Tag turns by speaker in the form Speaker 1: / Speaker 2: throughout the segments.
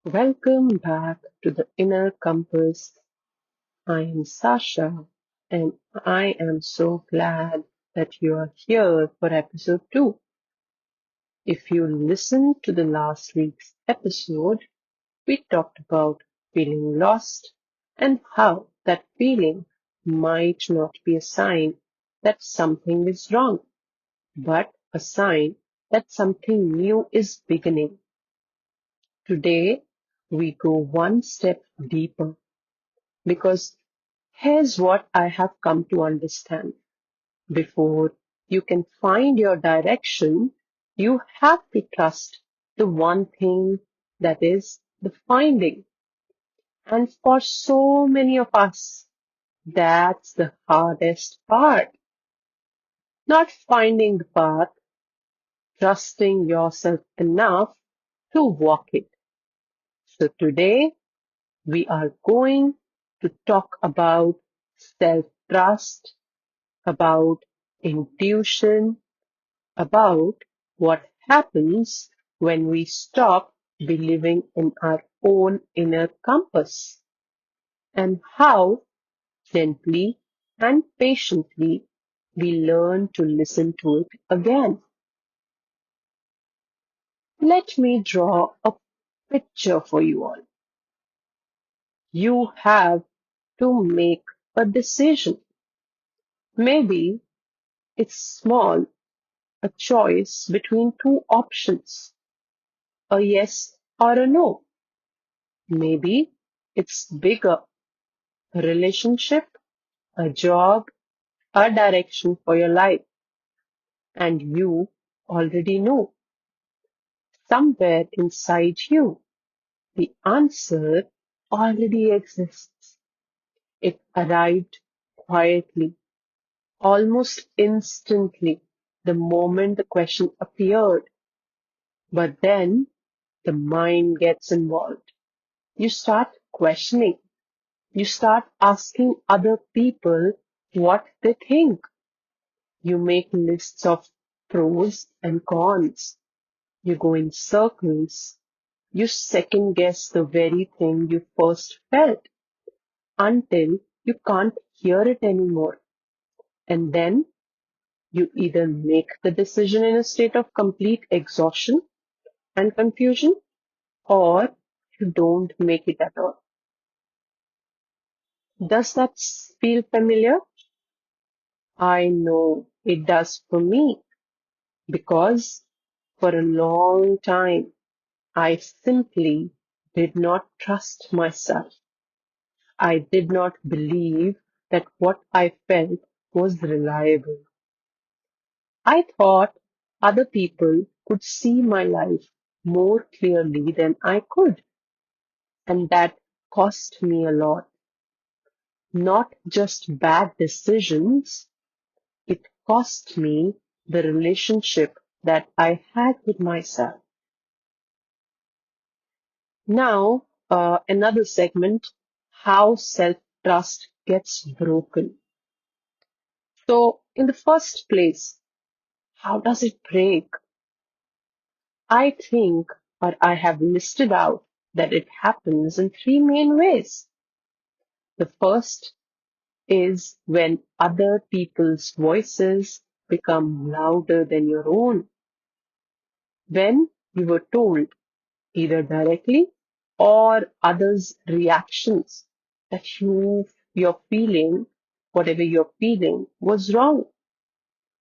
Speaker 1: Welcome back to the Inner Compass. I am Sasha, and I am so glad that you are here for episode 2. If you listened to the last week's episode, we talked about feeling lost and how that feeling might not be a sign that something is wrong, but a sign that something new is beginning. Today, we go one step deeper because here's what I have come to understand. Before you can find your direction, you have to trust the one thing that is the finding. And for so many of us, that's the hardest part. Not finding the path, trusting yourself enough to walk it. So today we are going to talk about self-trust, about intuition, about what happens when we stop believing in our own inner compass, and how gently and patiently we learn to listen to it again. Let me draw a picture for you all. You have to make a decision. Maybe it's small, a choice between two options, a yes or a no. Maybe it's bigger, a relationship, a job, a direction for your life. And you already know, somewhere inside you, the answer already exists. It arrived quietly, almost instantly, the moment the question appeared. But then the mind gets involved. You start questioning. You start asking other people what they think. You make lists of pros and cons. You go in circles. You second guess the very thing you first felt until you can't hear it anymore. And then you either make the decision in a state of complete exhaustion and confusion, or you don't make it at all. Does that feel familiar? I know it does for me because for a long time I simply did not trust myself. I did not believe that what I felt was reliable. I thought other people could see my life more clearly than I could, and that cost me a lot. Not just bad decisions, it cost me the relationship that I had with myself. Now, another segment, how self-trust gets broken. So, in the first place, how does it break? I think, or I have listed out that it happens in three main ways. The first is when other people's voices become louder than your own. When you were told, either directly or others' reactions, that you're feeling, whatever you're feeling, was wrong,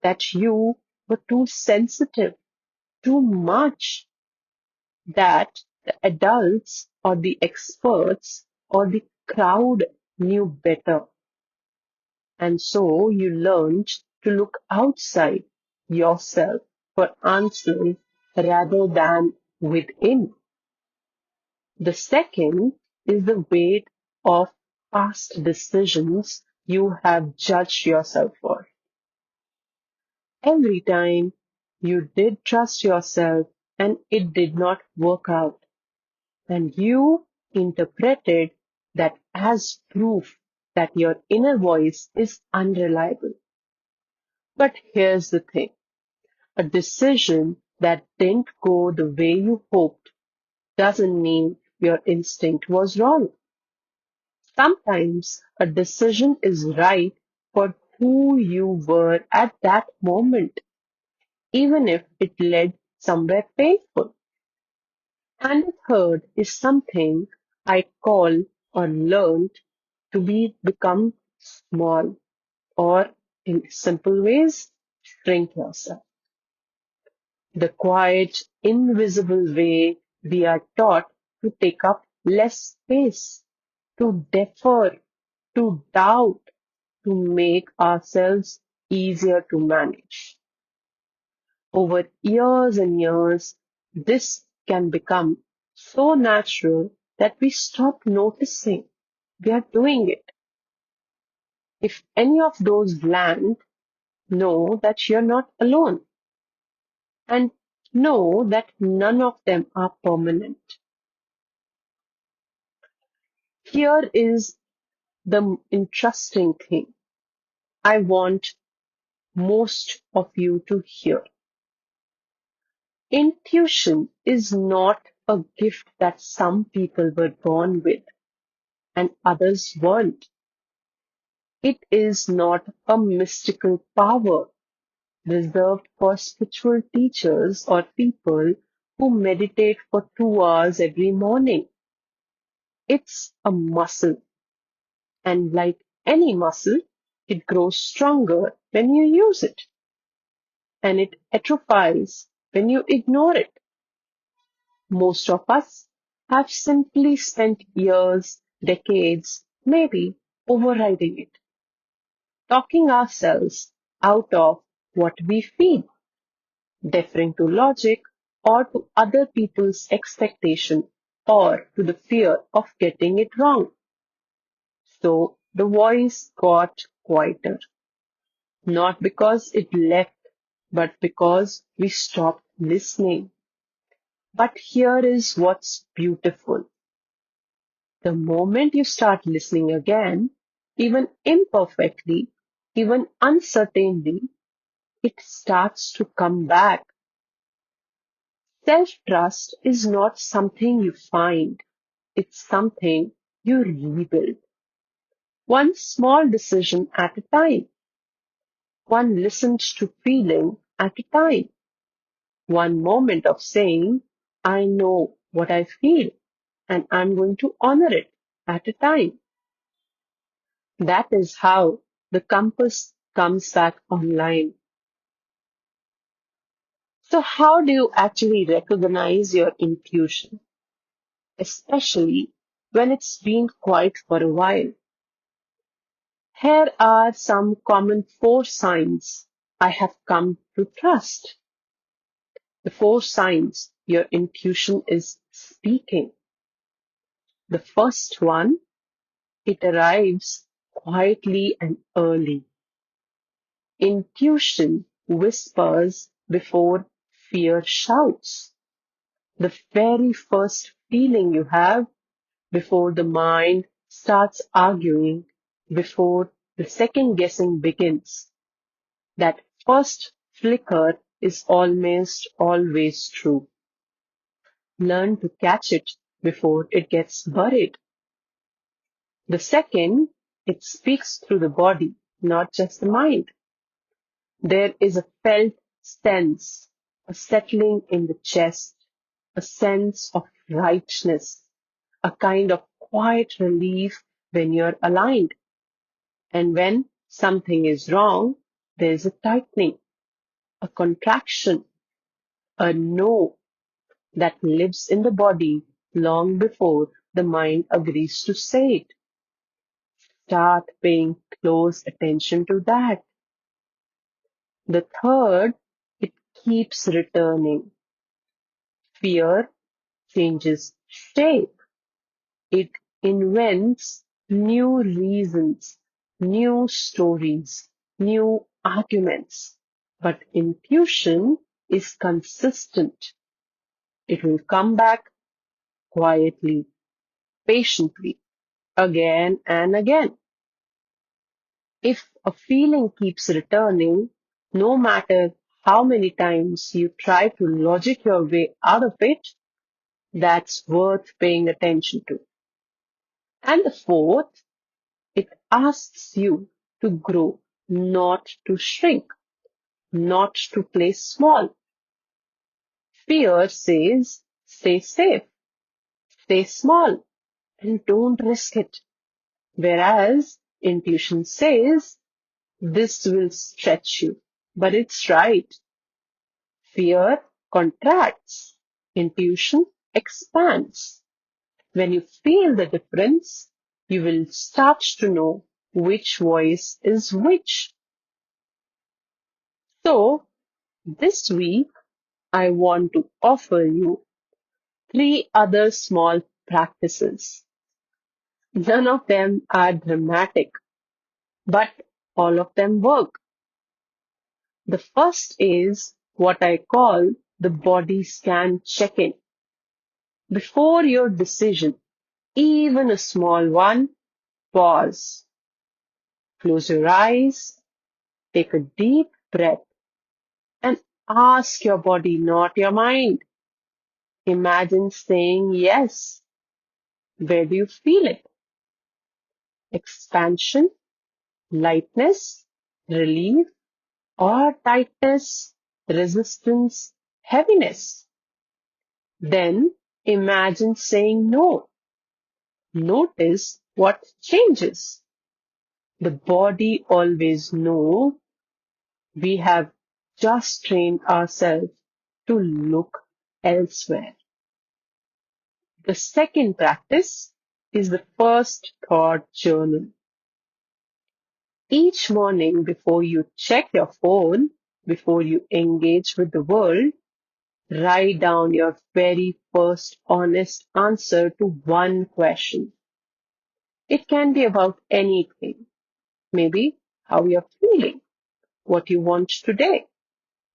Speaker 1: that you were too sensitive, too much, that the adults or the experts or the crowd knew better. And so you learned to look outside yourself for answers rather than within. The second is the weight of past decisions you have judged yourself for. Every time you did trust yourself and it did not work out, and you interpreted that as proof that your inner voice is unreliable. But here's the thing. A decision that didn't go the way you hoped doesn't mean your instinct was wrong. Sometimes a decision is right for who you were at that moment, even if it led somewhere painful. And the third is something I call or learned to become small, or in simple ways, shrink yourself. The quiet, invisible way we are taught to take up less space, to defer, to doubt, to make ourselves easier to manage. Over years and years, this can become so natural that we stop noticing we are doing it. If any of those land, know that you're not alone, and know that none of them are permanent. Here is the interesting thing I want most of you to hear. Intuition is not a gift that some people were born with and others weren't. It is not a mystical power reserved for spiritual teachers or people who meditate for 2 hours every morning. It's a muscle, and like any muscle, it grows stronger when you use it, and it atrophies when you ignore it. Most of us have simply spent years, decades, maybe overriding it, talking ourselves out of what we feel, deferring to logic or to other people's expectation or to the fear of getting it wrong. So the voice got quieter, not because it left, but because we stopped listening. But here is what's beautiful. The moment you start listening again, even imperfectly, even uncertainly, it starts to come back. Self-trust is not something you find, it's something you rebuild. One small decision at a time, one listened to feeling at a time, one moment of saying, I know what I feel and I'm going to honor it at a time. That is how the compass comes back online. So how do you actually recognize your intuition, especially when it's been quiet for a while? Here are some common four signs I have come to trust. The four signs your intuition is speaking. The first one, it arrives quietly and early. Intuition whispers before fear shouts. The very first feeling you have before the mind starts arguing, before the second guessing begins. That first flicker is almost always true. Learn to catch it before it gets buried. The second, it speaks through the body, not just the mind. There is a felt sense, a settling in the chest, a sense of rightness, a kind of quiet relief when you're aligned. And when something is wrong, there's a tightening, a contraction, a no that lives in the body long before the mind agrees to say it. Start paying close attention to that. The third, it keeps returning. Fear changes shape. It invents new reasons, new stories, new arguments. But intuition is consistent. It will come back quietly, patiently, again and again. If a feeling keeps returning, no matter how many times you try to logic your way out of it, that's worth paying attention to. And the fourth, it asks you to grow, not to shrink, not to play small. Fear says, stay safe, stay small, and don't risk it. Whereas intuition says, this will stretch you. But it's right. Fear contracts. Intuition expands. When you feel the difference, you will start to know which voice is which. So, this week, I want to offer you three other small practices. None of them are dramatic, but all of them work. The first is what I call the body scan check-in. Before your decision, even a small one, pause, close your eyes, take a deep breath, and ask your body, not your mind. Imagine saying yes. Where do you feel it? Expansion, lightness, relief, or tightness, resistance, heaviness. Then imagine saying no. Notice what changes. The body always knows. We have just trained ourselves to look elsewhere. The second practice is the first thought journal. Each morning before you check your phone, before you engage with the world, write down your very first honest answer to one question. It can be about anything. Maybe how you're feeling, what you want today,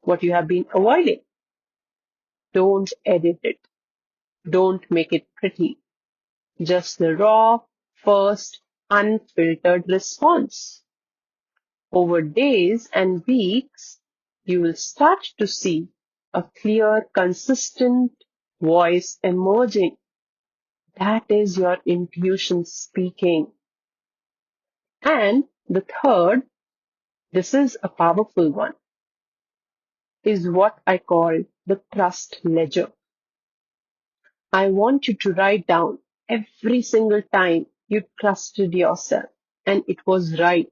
Speaker 1: what you have been avoiding. Don't edit it. Don't make it pretty. Just the raw, first, unfiltered response. Over days and weeks, you will start to see a clear, consistent voice emerging. That is your intuition speaking. And the third, this is a powerful one, is what I call the trust ledger. I want you to write down every single time you trusted yourself and it was right.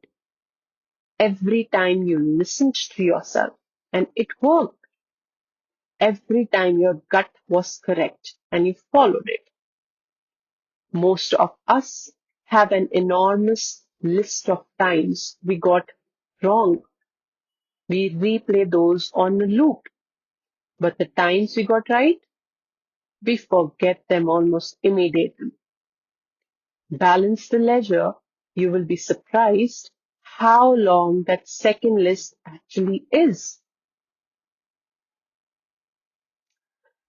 Speaker 1: Every time you listened to yourself and it worked. Every time your gut was correct and you followed it. Most of us have an enormous list of times we got wrong. We replay those on a loop. But the times we got right, we forget them almost immediately. Balance the ledger, you will be surprised how long that second list actually is.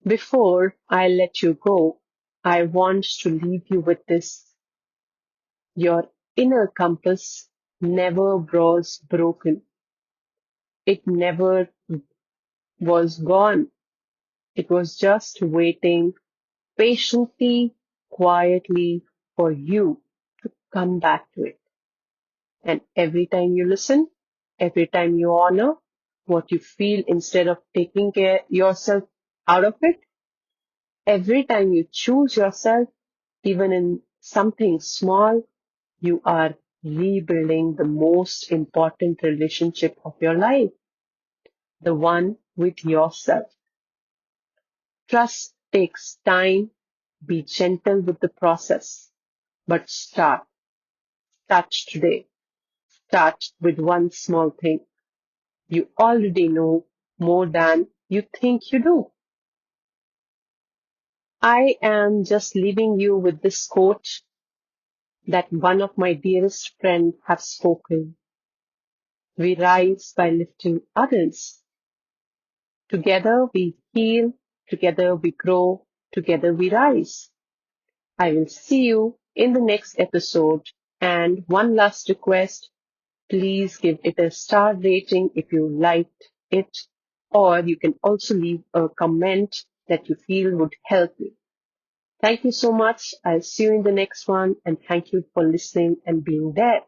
Speaker 1: Before I let you go, I want to leave you with this. Your inner compass never was broken. It never was gone. It was just waiting patiently, quietly for you to come back to it. And every time you listen, every time you honor what you feel instead of taking care yourself out of it, every time you choose yourself, even in something small, you are rebuilding the most important relationship of your life, the one with yourself. Trust takes time. Be gentle with the process, but start today. Start with one small thing. You already know more than you think you do. I am just leaving you with this quote that one of my dearest friends have spoken. We rise by lifting others. Together we heal, together we grow, together we rise. I will see you in the next episode. And one last request, please give it a star rating if you liked it. or you can also leave a comment that you feel would help me. Thank you so much. I'll see you in the next one, and thank you for listening and being there.